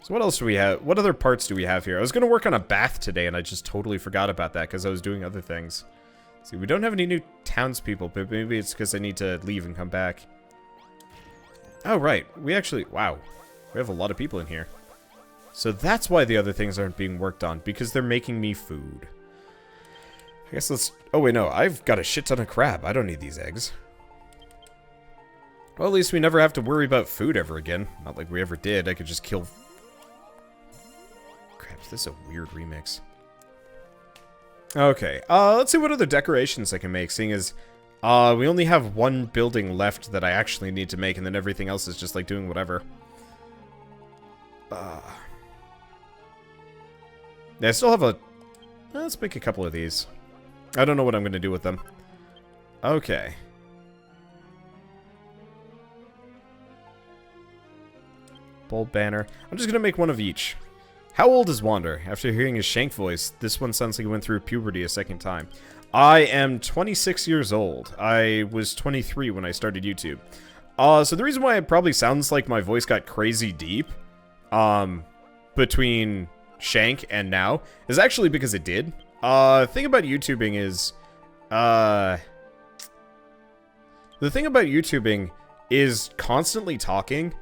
So what else do we have? What other parts do we have here? I was going to work on a bath today, and I just totally forgot about that because I was doing other things. See, we don't have any new townspeople, but maybe it's because I need to leave and come back. Oh, right. We actually... Wow. We have a lot of people in here. So that's why the other things aren't being worked on, because they're making me food. I guess let's... Oh, wait, no. I've got a shit ton of crab. I don't need these eggs. Well, at least we never have to worry about food ever again. Not like we ever did. I could just kill... Crabs, this is a weird remix. Okay, let's see what other decorations I can make, seeing as we only have one building left that I actually need to make, and then everything else is just, like, doing whatever. Yeah, I still have a... Let's make a couple of these. I don't know what I'm going to do with them. Okay. Bold banner. I'm just going to make one of each. How old is Wander? After hearing his Shank voice, this one sounds like he went through puberty a second time. I am 26 years old. I was 23 when I started YouTube. So the reason why it probably sounds like my voice got crazy deep, between Shank and now, is actually because it did. Thing about YouTubing is, the thing about YouTubing is constantly talking,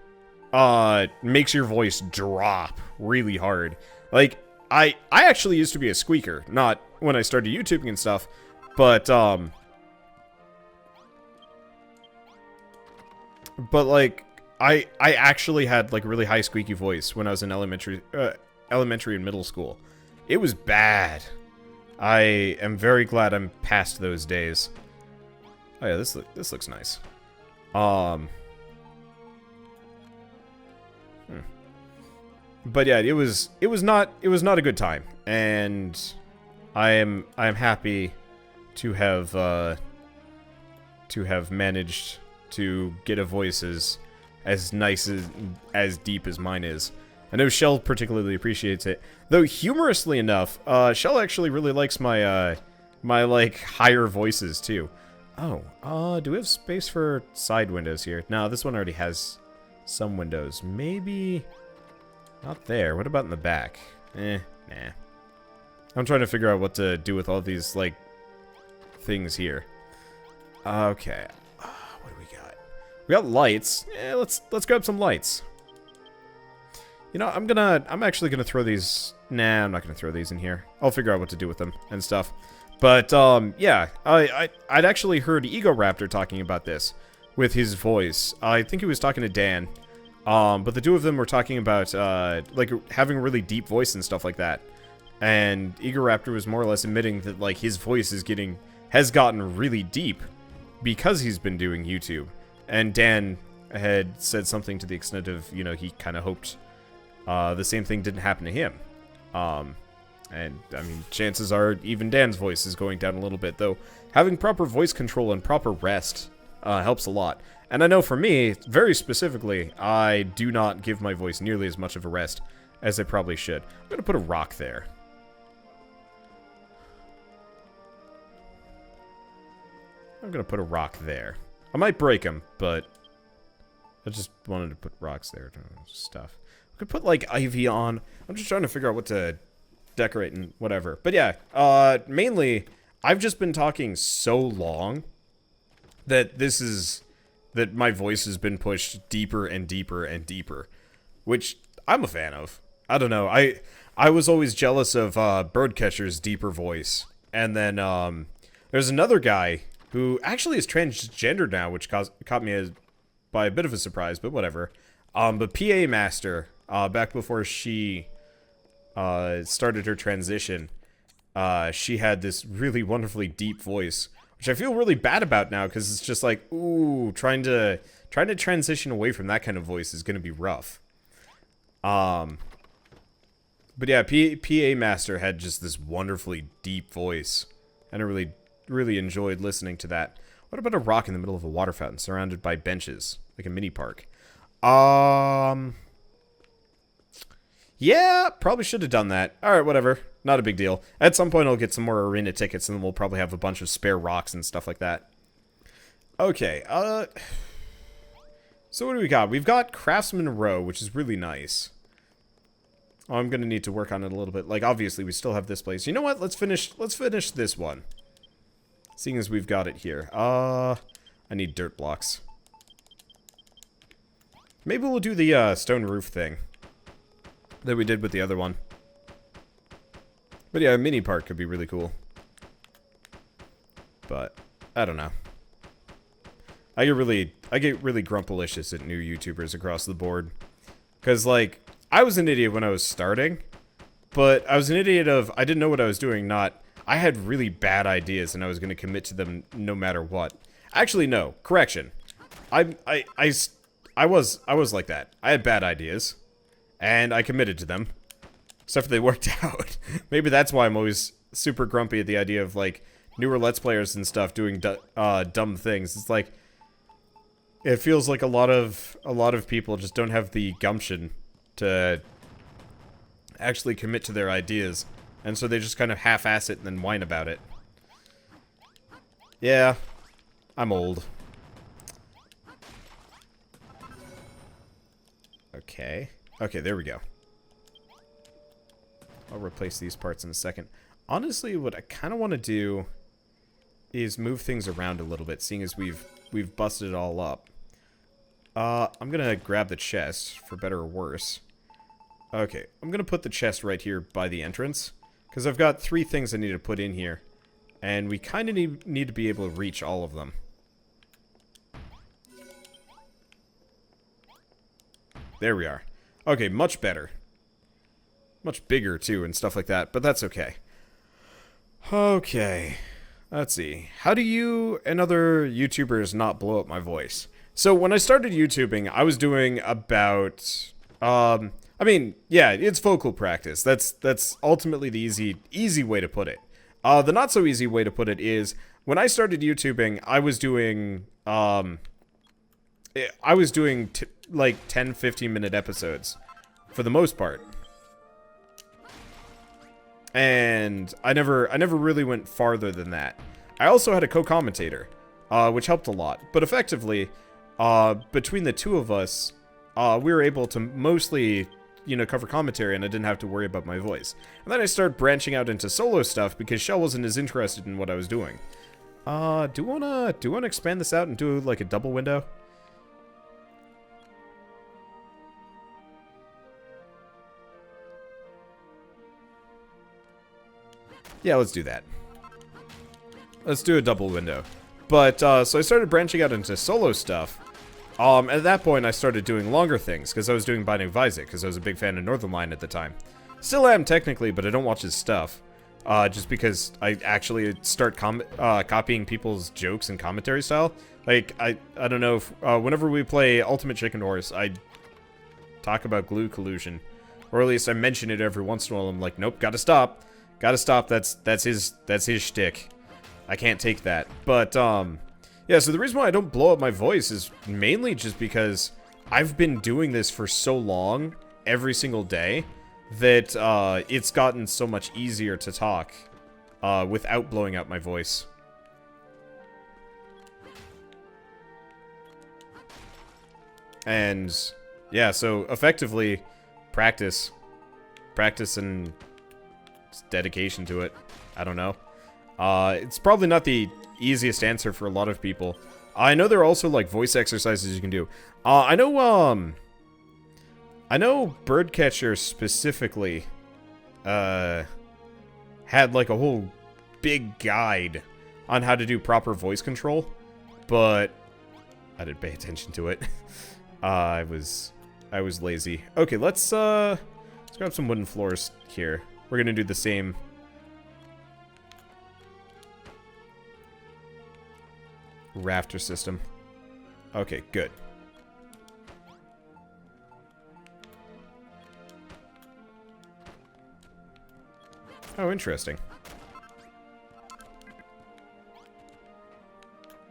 makes your voice drop really hard. Like, I actually used to be a squeaker, not when I started YouTubing and stuff, but like, I actually had, like, a really high squeaky voice when I was in elementary and middle school. It was bad. I am very glad I'm past those days. Oh yeah, this looks nice. But yeah, it was not a good time, and I am happy to have managed to get a voice as nice as deep as mine is. I know Shell particularly appreciates it, though humorously enough, Shell actually really likes my my like higher voices too. Oh, do we have space for side windows here? No, this one already has some windows. Maybe. Not there. What about in the back? Nah. I'm trying to figure out what to do with all these, like, things here. Okay. What do we got? We got lights. Let's grab some lights. You know, I'm actually gonna throw these... Nah, I'm not gonna throw these in here. I'll figure out what to do with them and stuff. But, yeah. I'd actually heard Egoraptor talking about this with his voice. I think he was talking to Dan. But the two of them were talking about, like, having a really deep voice and stuff like that. And Egoraptor was more or less admitting that, like, his voice has gotten really deep because he's been doing YouTube. And Dan had said something to the extent of, you know, he kind of hoped, the same thing didn't happen to him. And, I mean, chances are even Dan's voice is going down a little bit, though having proper voice control and proper rest, helps a lot. And I know for me, very specifically, I do not give my voice nearly as much of a rest as I probably should. I'm going to put a rock there. I'm going to put a rock there. I might break them, but I just wanted to put rocks there. Stuff. I could put, like, ivy on. I'm just trying to figure out what to decorate and whatever. But yeah, mainly, I've just been talking so long that that my voice has been pushed deeper and deeper and deeper, which I'm a fan of. I don't know. I was always jealous of Birdcatcher's deeper voice. And then there's another guy who actually is transgender now, which caught me by a bit of a surprise, but whatever. But PA Master, back before she started her transition, she had this really wonderfully deep voice, which I feel really bad about now, because it's just like, ooh, trying to transition away from that kind of voice is going to be rough. But yeah, PA Master had just this wonderfully deep voice, and I really enjoyed listening to that. What about a rock in the middle of a water fountain surrounded by benches, like a mini park? Yeah, probably should have done that. Alright, whatever. Not a big deal. At some point I'll get some more arena tickets and then we'll probably have a bunch of spare rocks and stuff like that. Okay, so what do we got? We've got Craftsman Row, which is really nice. I'm gonna need to work on it a little bit. Like, obviously, we still have this place. You know what? Let's finish this one. Seeing as we've got it here. I need dirt blocks. Maybe we'll do the stone roof thing that we did with the other one. But yeah, a mini part could be really cool. But I don't know. I get really grumpalicious at new YouTubers across the board. Cause like, I was an idiot when I was starting, but I was an idiot of, I didn't know what I was doing, not, I had really bad ideas and I was gonna commit to them no matter what. Actually, no, correction. I was like that. I had bad ideas, and I committed to them. Except for they worked out. Maybe that's why I'm always super grumpy at the idea of, like, newer Let's Players and stuff doing dumb things. It's like, it feels like a lot of people just don't have the gumption to actually commit to their ideas. And so they just kind of half-ass it and then whine about it. Yeah, I'm old. Okay. Okay, there we go. I'll replace these parts in a second. Honestly, what I kind of want to do is move things around a little bit, seeing as we've busted it all up. I'm gonna grab the chest, for better or worse. Okay, I'm gonna put the chest right here by the entrance, because I've got 3 things I need to put in here, and we kind of need to be able to reach all of them. There we are. Okay, much better. Much bigger, too, and stuff like that, but that's okay. Okay. Let's see. How do you and other YouTubers not blow up my voice? So, when I started YouTubing, I was doing about... I mean, yeah, it's vocal practice. That's ultimately the easy way to put it. The not-so-easy way to put it is, when I started YouTubing, I was doing... like 10-15 minute episodes for the most part, and I never really went farther than that. I also had a co-commentator, which helped a lot, but effectively between the two of us we were able to mostly, you know, cover commentary, and I didn't have to worry about my voice. And then I started branching out into solo stuff because Shell wasn't as interested in what I was doing. Do you wanna expand this out and do like a double window? Yeah, let's do that. Let's do a double window. But, so I started branching out into solo stuff. At that point, I started doing longer things, because I was doing Binding of Isaac, because I was a big fan of Northernlion at the time. Still am, technically, but I don't watch his stuff. Just because I actually start copying people's jokes and commentary style. Like, I don't know if, whenever we play Ultimate Chicken Horse, I talk about glue collusion. Or at least I mention it every once in a while. I'm like, nope, gotta stop. Gotta stop, that's his shtick. I can't take that. But, yeah, so the reason why I don't blow up my voice is mainly just because I've been doing this for so long, every single day, that, it's gotten so much easier to talk, without blowing out my voice. And, yeah, so, effectively, practice and dedication to it. I don't know. It's probably not the easiest answer for a lot of people. I know there are also like voice exercises you can do. I know Birdcatcher specifically had like a whole big guide on how to do proper voice control, but I didn't pay attention to it. I was lazy. Okay, let's grab some wooden floors here. We're gonna do the same. Rafter system. Okay, good. Oh, interesting.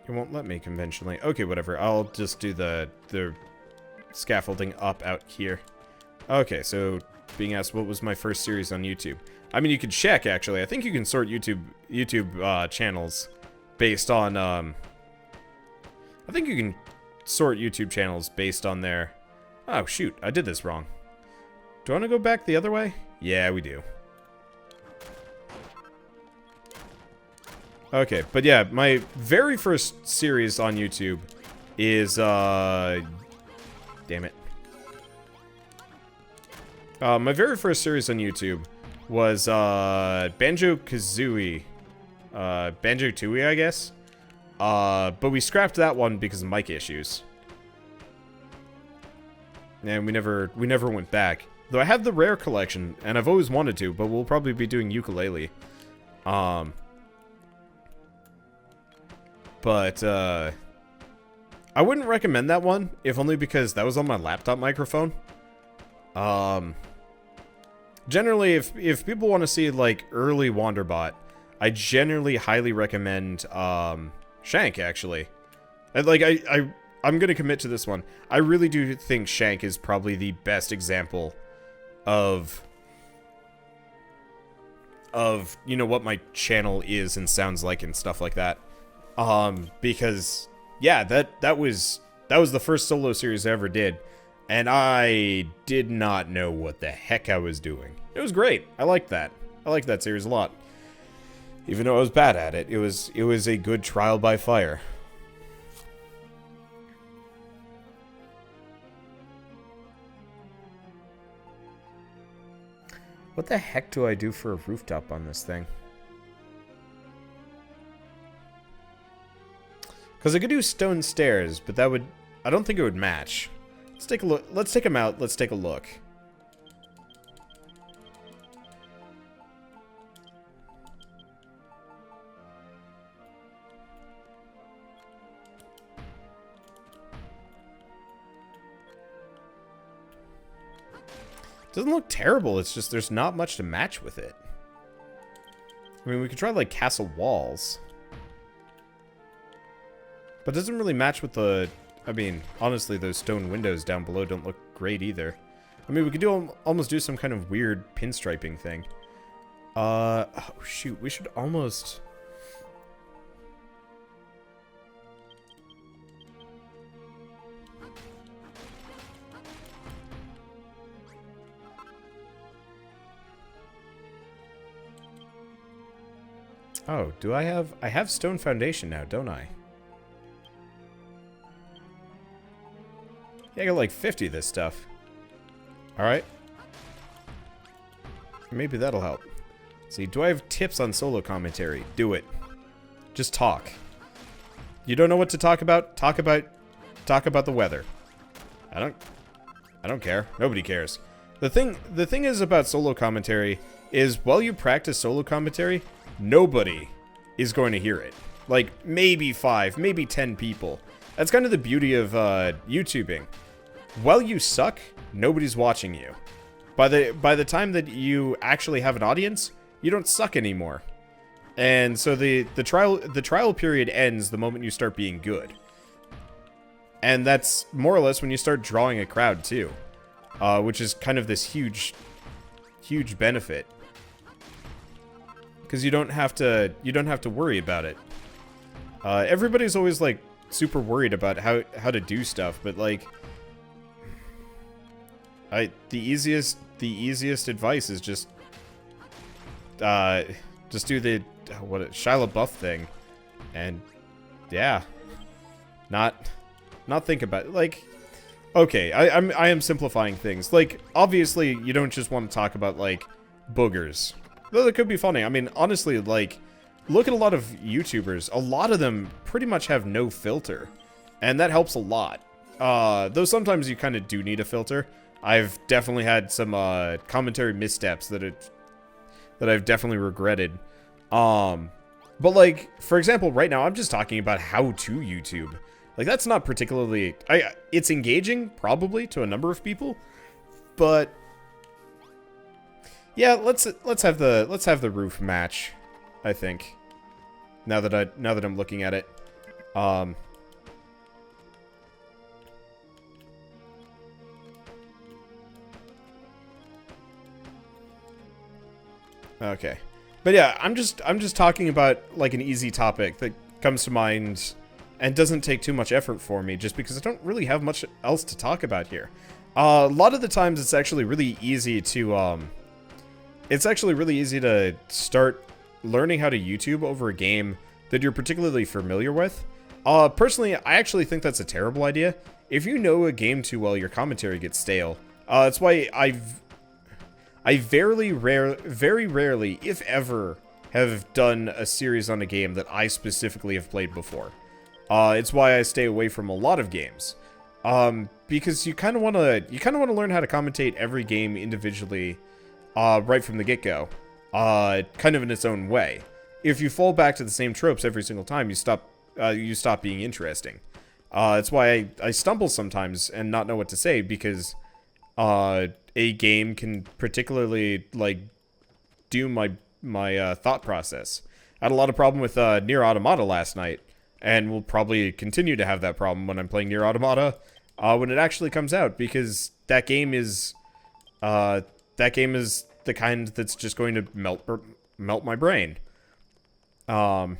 It won't let me conventionally. Okay, whatever. I'll just do the scaffolding up out here. Okay, so being asked what was my first series on YouTube. I mean, you could check, actually. I think you can sort YouTube channels based on, I think you can sort YouTube channels based on their... Oh, shoot. I did this wrong. Do I want to go back the other way? Yeah, we do. Okay, but yeah, my very first series on YouTube is, damn it. My very first series on YouTube was, Banjo-Kazooie. Banjo-Tooie, I guess? But we scrapped that one because of mic issues. And we never went back. Though I have the rare collection, and I've always wanted to, but we'll probably be doing ukulele. But, I wouldn't recommend that one, if only because that was on my laptop microphone. Generally, if people want to see, like, early Wanderbot, I generally highly recommend, Shank, actually. And, like, I'm gonna commit to this one. I really do think Shank is probably the best example of, you know, what my channel is and sounds like and stuff like that. Because, yeah, that was the first solo series I ever did, and I did not know what the heck I was doing. It was great. I liked that. I liked that series a lot. Even though I was bad at it, it was a good trial by fire. What the heck do I do for a rooftop on this thing? Because I could do stone stairs, but that would... I don't think it would match. Let's take a look. Let's take them out. Let's take a look. Doesn't look terrible, it's just there's not much to match with it. I mean, we could try, like, castle walls. But it doesn't really match with the... I mean, honestly, those stone windows down below don't look great either. I mean, we could almost do some kind of weird pinstriping thing. Oh, shoot, we should almost... Oh, do I have... I have stone foundation now, don't I? Yeah, I got like 50 of this stuff. Alright. Maybe that'll help. See, do I have tips on solo commentary? Do it. Just talk. You don't know what to talk about? Talk about the weather. I don't care. Nobody cares. The thing is about solo commentary is while you practice solo commentary, nobody is going to hear it. Like, maybe 5, maybe 10 people. That's kind of the beauty of YouTubing. While you suck, nobody's watching you. By the time that you actually have an audience, you don't suck anymore. And so the trial period ends the moment you start being good. And that's more or less when you start drawing a crowd too. Which is kind of this huge benefit. Because you don't have to worry about it. Everybody's always like super worried about how to do stuff, but like the easiest advice is just do the Shia LaBeouf thing, and yeah, not think about it. Like, okay, I am simplifying things. Like, obviously you don't just want to talk about like boogers. Though that could be funny. I mean, honestly, like, look at a lot of YouTubers. A lot of them pretty much have no filter. And that helps a lot. Though sometimes you kind of do need a filter. I've definitely had some commentary missteps that I've definitely regretted. But like, for example, right now I'm just talking about how to YouTube. Like, that's not particularly... it's engaging, probably, to a number of people. But... yeah, let's have the roof match, I think. Now that I'm looking at it. Okay. But yeah, I'm just talking about like an easy topic that comes to mind and doesn't take too much effort for me just because I don't really have much else to talk about here. A lot of the times it's actually really easy to, it's actually really easy to start learning how to YouTube over a game that you're particularly familiar with. Personally, I actually think that's a terrible idea. If you know a game too well, your commentary gets stale. That's why I very rarely, if ever, have done a series on a game that I specifically have played before. It's why I stay away from a lot of games. Because you kind of want to learn how to commentate every game individually, right from the get-go, kind of in its own way. If you fall back to the same tropes every single time, you stop being interesting. That's why I stumble sometimes and not know what to say, because a game can particularly, like, do my thought process. I had a lot of problem with Nier Automata last night, and will probably continue to have that problem when I'm playing Nier Automata when it actually comes out, because that game is the kind that's just going to melt my brain. And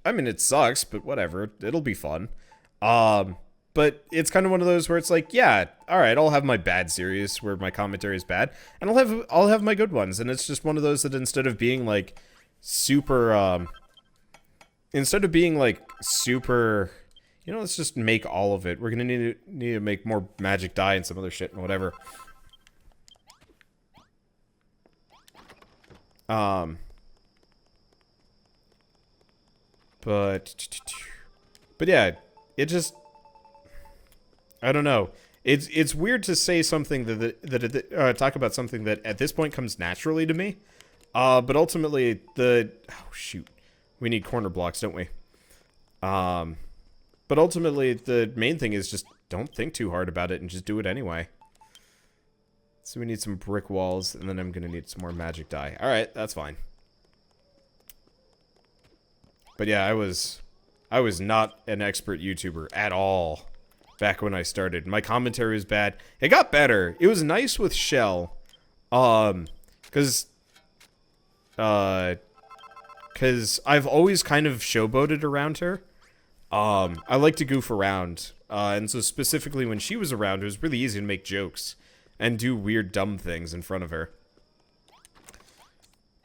I mean, it sucks, but whatever, it'll be fun. But it's kind of one of those where it's like, yeah, all right, I'll have my bad series where my commentary is bad, and I'll have my good ones, and it's just one of those that instead of being like super, you know, let's just make all of it. We're gonna need to make more magic dye and some other shit and whatever. But yeah, it just, I don't know. It's weird to say something talk about something that at this point comes naturally to me. But ultimately oh shoot, we need corner blocks, don't we? But ultimately the main thing is just don't think too hard about it and just do it anyway. So we need some brick walls, and then I'm gonna need some more magic dye. All right, that's fine. But yeah, I was not an expert YouTuber at all back when I started. My commentary was bad. It got better. It was nice with Shell, cause I've always kind of showboated around her. I like to goof around, and so specifically when she was around, it was really easy to make jokes and do weird, dumb things in front of her.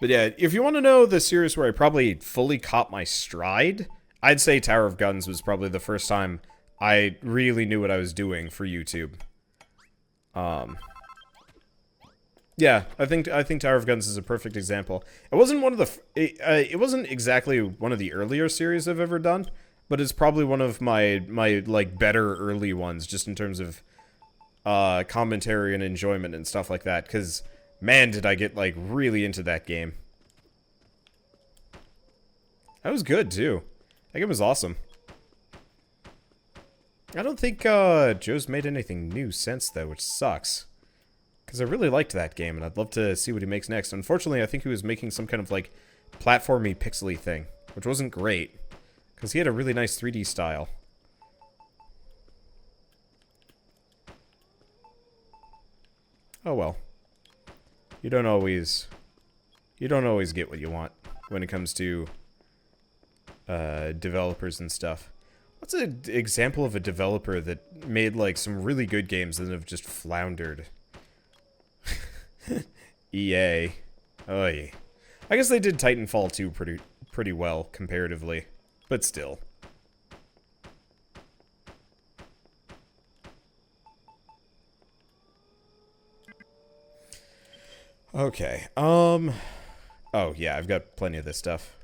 But yeah, if you want to know the series where I probably fully caught my stride, I'd say Tower of Guns was probably the first time I really knew what I was doing for YouTube. Yeah, I think Tower of Guns is a perfect example. It wasn't one of the it wasn't exactly one of the earlier series I've ever done, but it's probably one of my like better early ones, just in terms of commentary and enjoyment and stuff like that, because man, did I get, like, really into that game. That was good, too. That game was awesome. I don't think, Joe's made anything new since, though, which sucks. Because I really liked that game, and I'd love to see what he makes next. Unfortunately, I think he was making some kind of, like, platformy, pixely thing, which wasn't great. Because he had a really nice 3D style. Oh, well. You don't always get what you want when it comes to developers and stuff. What's an example of a developer that made like some really good games and have just floundered? EA. Oh yeah. I guess they did Titanfall 2 pretty well comparatively, but still. Okay, oh yeah, I've got plenty of this stuff.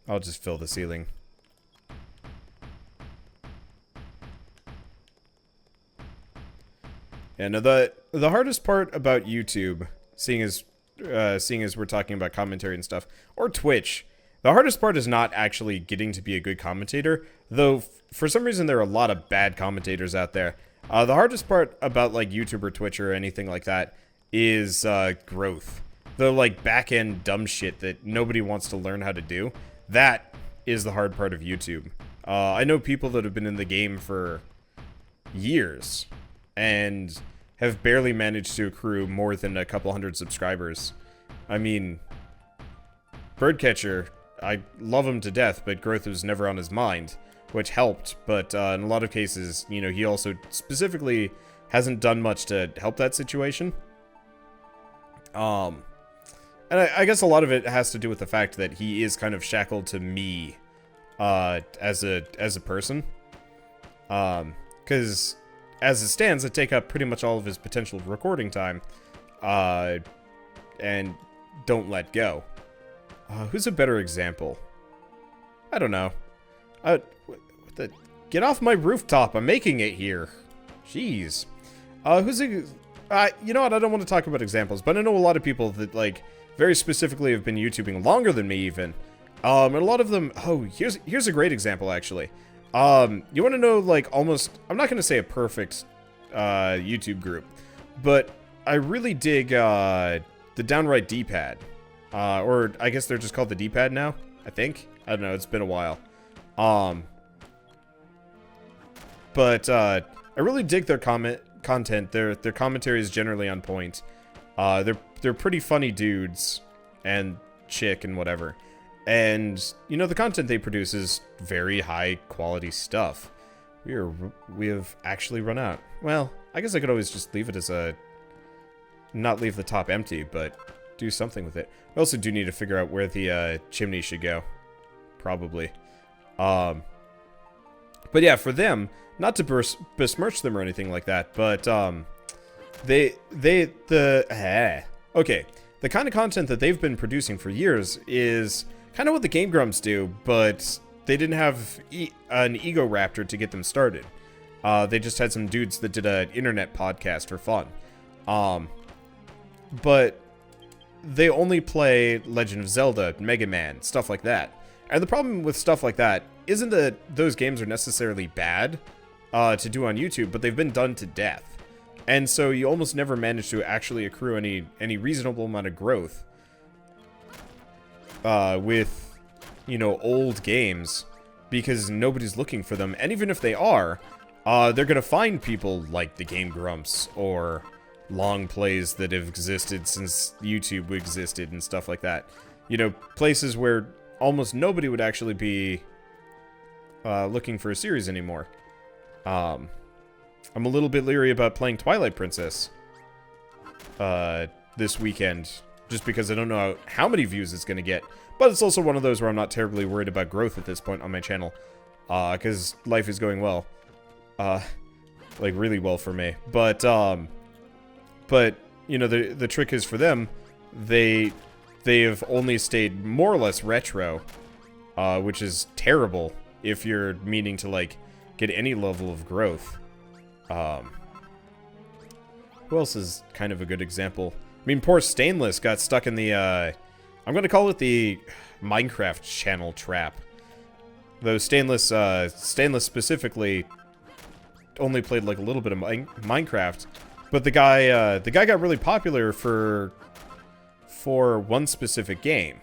I'll just fill the ceiling. Yeah, no, the hardest part about YouTube, seeing as we're talking about commentary and stuff, or Twitch, the hardest part is not actually getting to be a good commentator, though for some reason there are a lot of bad commentators out there. The hardest part about, like, YouTube or Twitch or anything like that is, growth. The, like, back-end dumb shit that nobody wants to learn how to do. That is the hard part of YouTube. I know people that have been in the game for years and have barely managed to accrue more than a couple hundred subscribers. I mean, Birdcatcher I love him to death, but growth was never on his mind, which helped. But in a lot of cases, you know, he also specifically hasn't done much to help that situation. And I guess a lot of it has to do with the fact that he is kind of shackled to me, as a person. Because as it stands, I take up pretty much all of his potential recording time, and don't let go. Who's a better example? I don't know. Get off my rooftop! I'm making it here. Jeez. Who's a... you know what? I don't want to talk about examples, but I know a lot of people that, like, very specifically have been YouTubing longer than me, even. And a lot of them... Oh, here's a great example, actually. You want to know, like, almost... I'm not going to say a perfect, YouTube group, but I really dig, the downright D-pad. Or I guess they're just called the D-pad now, I think. I don't know, it's been a while. But, I really dig their content. Their commentary is generally on point. They're pretty funny dudes and chick and whatever. And, you know, the content they produce is very high quality stuff. We have actually run out. Well, I guess I could always just leave it as a... Not leave the top empty, but do something with it. I also do need to figure out where the chimney should go. Probably. But yeah, for them, not to besmirch them or anything like that, but okay, the kind of content that they've been producing for years is kind of what the Game Grumps do, but they didn't have an ego raptor to get them started. They just had some dudes that did an internet podcast for fun. But they only play Legend of Zelda, Mega Man, stuff like that. And the problem with stuff like that isn't that those games are necessarily bad to do on YouTube, but they've been done to death. And so you almost never manage to actually accrue any reasonable amount of growth with, you know, old games, because nobody's looking for them. And even if they are, they're gonna find people like the Game Grumps or long plays that have existed since YouTube existed and stuff like that. You know, places where almost nobody would actually be looking for a series anymore. I'm a little bit leery about playing Twilight Princess this weekend, just because I don't know how many views it's going to get. But it's also one of those where I'm not terribly worried about growth at this point on my channel, because life is going well. Like, really well for me. But you know, the trick is for them, they have only stayed more or less retro, which is terrible if you're meaning to, like, get any level of growth. Who else is kind of a good example? I mean, poor Stainless got stuck in the, I'm gonna call it the Minecraft channel trap. Though Stainless specifically only played, like, a little bit of Minecraft. But the guy got really popular for one specific game.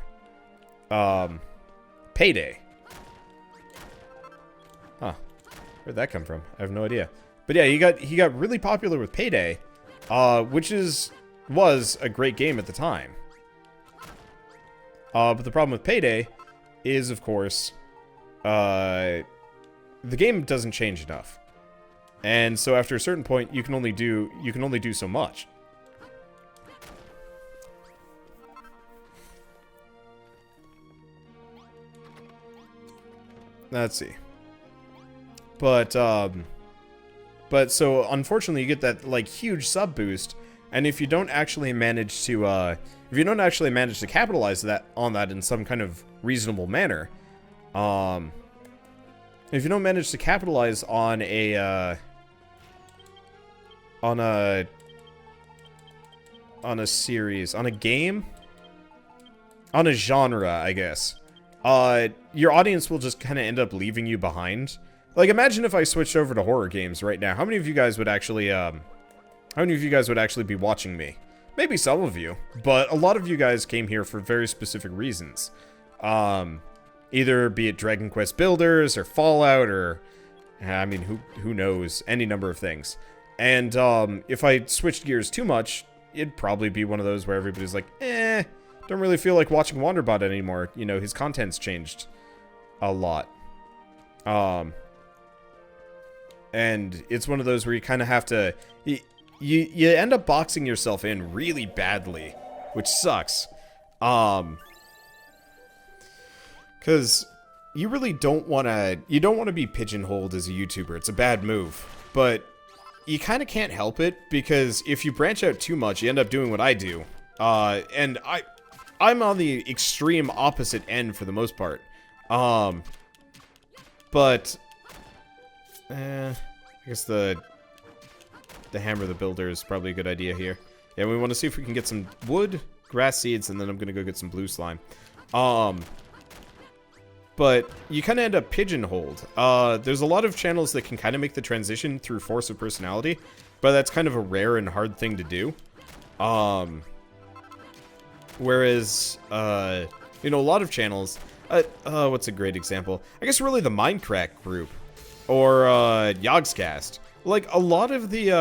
Payday. Huh. Where'd that come from? I have no idea. But yeah, he got really popular with Payday, which was a great game at the time. But the problem with Payday is, of course, the game doesn't change enough. And so after a certain point, you can only do so much. Let's see. But so unfortunately you get that, like, huge sub boost, and if you don't actually manage to capitalize on that in some kind of reasonable manner, if you don't manage to capitalize on a series, on a game, on a genre, I guess, your audience will just kind of end up leaving you behind. Like, imagine if I switched over to horror games right now. How many of you guys would actually be watching me? Maybe some of you, but a lot of you guys came here for very specific reasons. Either be it Dragon Quest Builders or Fallout, or, I mean, who knows, any number of things. And if I switched gears too much, it'd probably be one of those where everybody's like, don't don't really feel like watching Wanderbot anymore. You know, his content's changed a lot. And it's one of those where you kind of have to... You end up boxing yourself in really badly, which sucks. Because you really don't want to... You don't want to be pigeonholed as a YouTuber. It's a bad move. But you kind of can't help it, because if you branch out too much, you end up doing what I do. And I'm on the extreme opposite end for the most part. But... I guess the hammer the builder is probably a good idea here. Yeah, we want to see if we can get some wood, grass seeds, and then I'm going to go get some blue slime. But you kind of end up pigeonholed. There's a lot of channels that can kind of make the transition through force of personality, but that's kind of a rare and hard thing to do. Whereas, you know, a lot of channels... what's a great example? I guess really the Minecraft group. Or, Yogscast. Like, a lot of the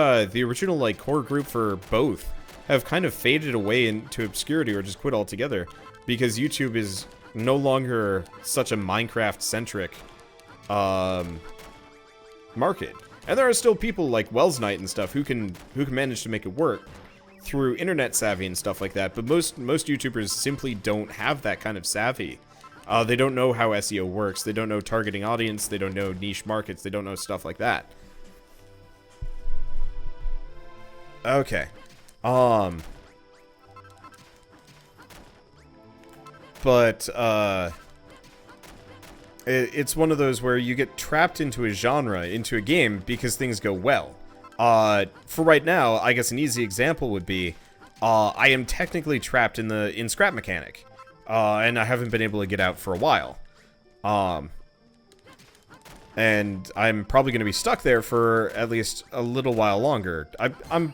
original, like, core group for both have kind of faded away into obscurity or just quit altogether. Because YouTube is no longer such a Minecraft-centric, market. And there are still people like Wells Knight and stuff who can manage to make it work through internet savvy and stuff like that. But most YouTubers simply don't have that kind of savvy. They don't know how SEO works. They don't know targeting audience. They don't know niche markets. They don't know stuff like that. Okay. But, it's one of those where you get trapped into a genre, into a game, because things go well. For right now, I guess an easy example would be, I am technically trapped in scrap mechanic. And I haven't been able to get out for a while. And I'm probably going to be stuck there for at least a little while longer. I'm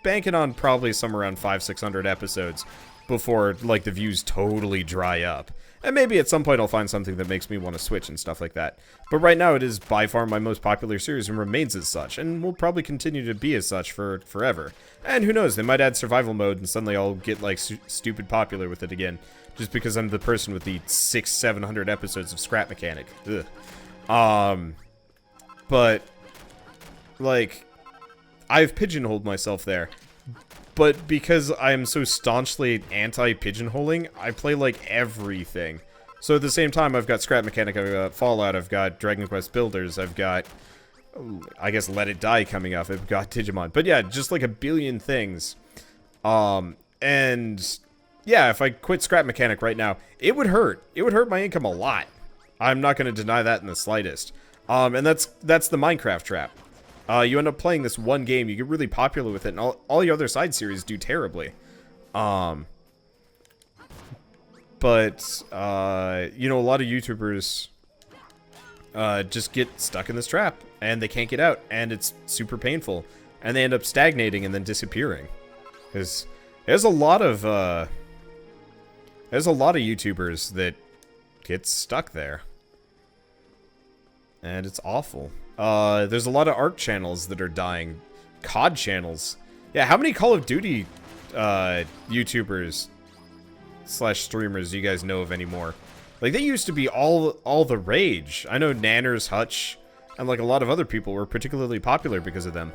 banking on probably somewhere around 500-600 episodes before, like, the views totally dry up. And maybe at some point I'll find something that makes me want to switch and stuff like that. But right now it is by far my most popular series and remains as such, and will probably continue to be as such for forever. And who knows, they might add survival mode and suddenly I'll get, like, stupid popular with it again. Just because I'm the person with the 600-700 episodes of scrap mechanic. Ugh. But, like, I've pigeonholed myself there. But because I am so staunchly anti-pigeonholing, I play, like, everything. So at the same time, I've got scrap mechanic, I've got Fallout, I've got Dragon Quest Builders, I've got, I guess, Let It Die coming up, I've got Digimon. But yeah, just like a billion things. And... yeah, if I quit scrap mechanic right now, it would hurt. It would hurt my income a lot. I'm not going to deny that in the slightest. And that's the Minecraft trap. You end up playing this one game, you get really popular with it, and all your other side series do terribly. But, you know, a lot of YouTubers just get stuck in this trap, and they can't get out, and it's super painful. And they end up stagnating and then disappearing. Because there's a lot of YouTubers that get stuck there. And it's awful. There's a lot of ARC channels that are dying. COD channels. Yeah, how many Call of Duty YouTubers / streamers do you guys know of anymore? Like, they used to be all the rage. I know Nanners, Hutch, and like a lot of other people were particularly popular because of them.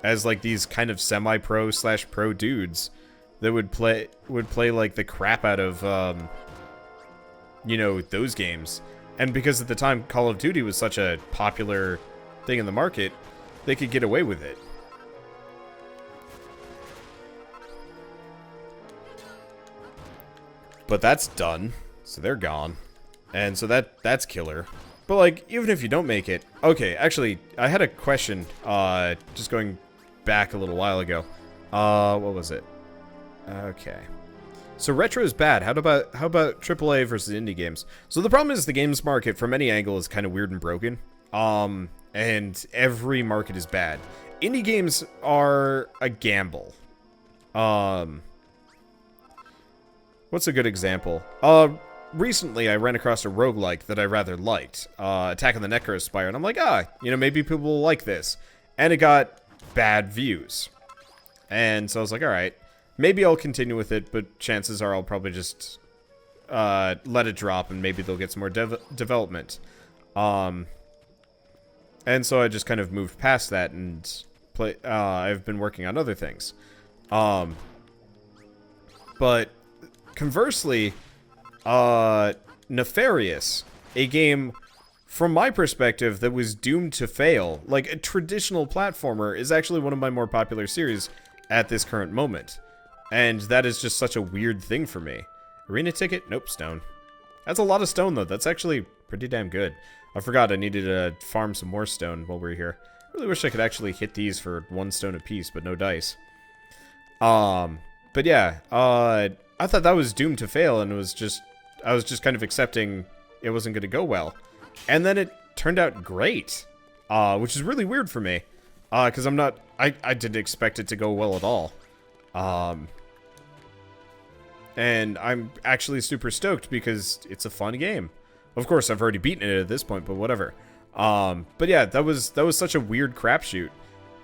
As like these kind of semi-pro / pro dudes that would play like the crap out of you know, those games. And because at the time Call of Duty was such a popular thing in the market, they could get away with it. But that's done, so they're gone. And so that's killer. But like, even if you don't make it... okay, actually, I had a question, just going back a little while ago. What was it? Okay. So retro is bad. How about AAA versus indie games? So the problem is the games market from any angle is kind of weird and broken. And every market is bad. Indie games are a gamble. What's a good example? Recently I ran across a roguelike that I rather liked. Attack of the Necrospire, and I'm like, you know, maybe people will like this. And it got bad views. And so I was like, alright. Maybe I'll continue with it, but chances are I'll probably just let it drop, and maybe they'll get some more development. And so I just kind of moved past that and I've been working on other things. But conversely, Nefarious, a game from my perspective that was doomed to fail, like a traditional platformer, is actually one of my more popular series at this current moment. And that is just such a weird thing for me. Arena ticket? Nope, stone. That's a lot of stone, though. That's actually pretty damn good. I forgot I needed to farm some more stone while we were here. I really wish I could actually hit these for 1 stone apiece, but no dice. But yeah, I thought that was doomed to fail, and I was just kind of accepting it wasn't going to go well. And then it turned out great, which is really weird for me, because I didn't expect it to go well at all. And I'm actually super stoked because it's a fun game. Of course, I've already beaten it at this point, but whatever. But yeah, that was such a weird crapshoot,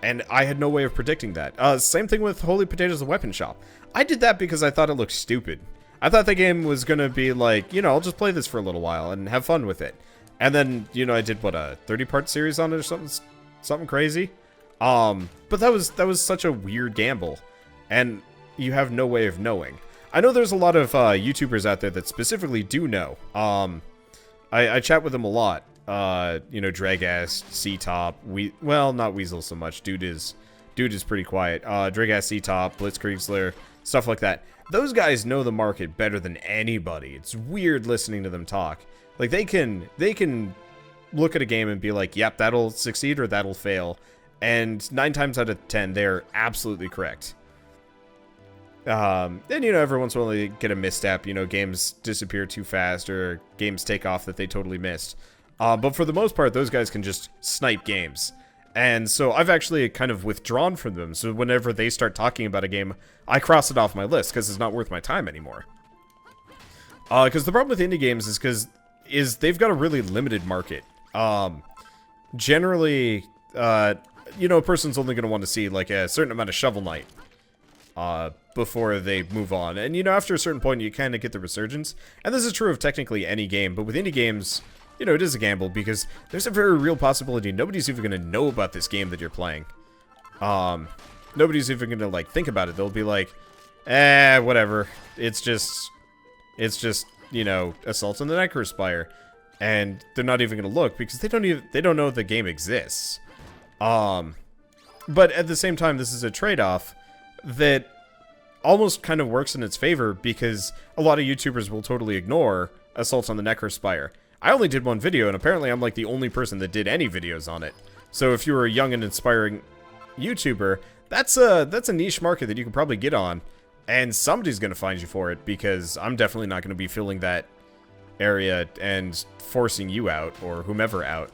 and I had no way of predicting that. Same thing with Holy Potatoes the Weapon Shop. I did that because I thought it looked stupid. I thought the game was gonna be like, you know, I'll just play this for a little while and have fun with it. And then, you know, I did what, a 30-part series on it or something crazy. But that was such a weird gamble, and you have no way of knowing. I know there's a lot of YouTubers out there that specifically do know. I chat with them a lot. You know, Dragass, C-Top, well, not Weasel so much. Dude is pretty quiet. Dragass, C-Top, Blitzkriegler, stuff like that. Those guys know the market better than anybody. It's weird listening to them talk. Like, they can look at a game and be like, yep, that'll succeed or that'll fail. And 9 times out of 10, they're absolutely correct. And, you know, every once in a while they get a misstep. You know, games disappear too fast or games take off that they totally missed. But for the most part, those guys can just snipe games. And so I've actually kind of withdrawn from them. So whenever they start talking about a game, I cross it off my list because it's not worth my time anymore. Because the problem with indie games is they've got a really limited market. Generally, you know, a person's only going to want to see like a certain amount of Shovel Knight before they move on. And, you know, after a certain point, you kind of get the resurgence. And this is true of technically any game, but with indie games, you know, it is a gamble because there's a very real possibility nobody's even going to know about this game that you're playing. Nobody's even going to, like, think about it. They'll be like, whatever. It's just, you know, Assault on the Necrospire. And they're not even going to look because they don't know the game exists. But at the same time, this is a trade-off that almost kind of works in its favor because a lot of YouTubers will totally ignore Assault on the Necrospire. I only did 1 video, and apparently I'm like the only person that did any videos on it. So if you were a young and inspiring YouTuber, that's a niche market that you can probably get on, and somebody's going to find you for it because I'm definitely not going to be filling that area and forcing you out or whomever out.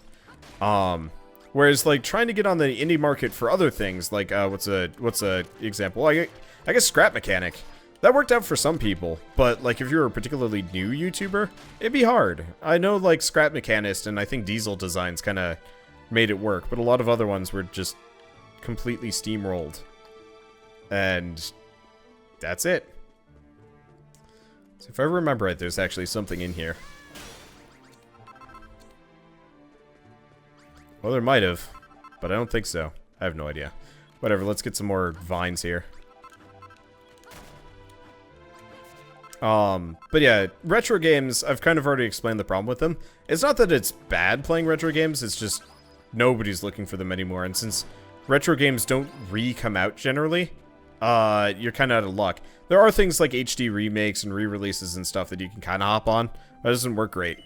Whereas like trying to get on the indie market for other things, like what's a example? I guess Scrap Mechanic. That worked out for some people, but like if you're a particularly new YouTuber, it'd be hard. I know like Scrap Mechanist and I think Diesel Designs kind of made it work, but a lot of other ones were just completely steamrolled. And that's it. So if I remember right, there's actually something in here. Well, there might have, but I don't think so. I have no idea. Whatever, let's get some more vines here. But yeah, retro games, I've kind of already explained the problem with them. It's not that it's bad playing retro games, it's just nobody's looking for them anymore. And since retro games don't re-come out generally, you're kind of out of luck. There are things like HD remakes and re-releases and stuff that you can kind of hop on, but it doesn't work great.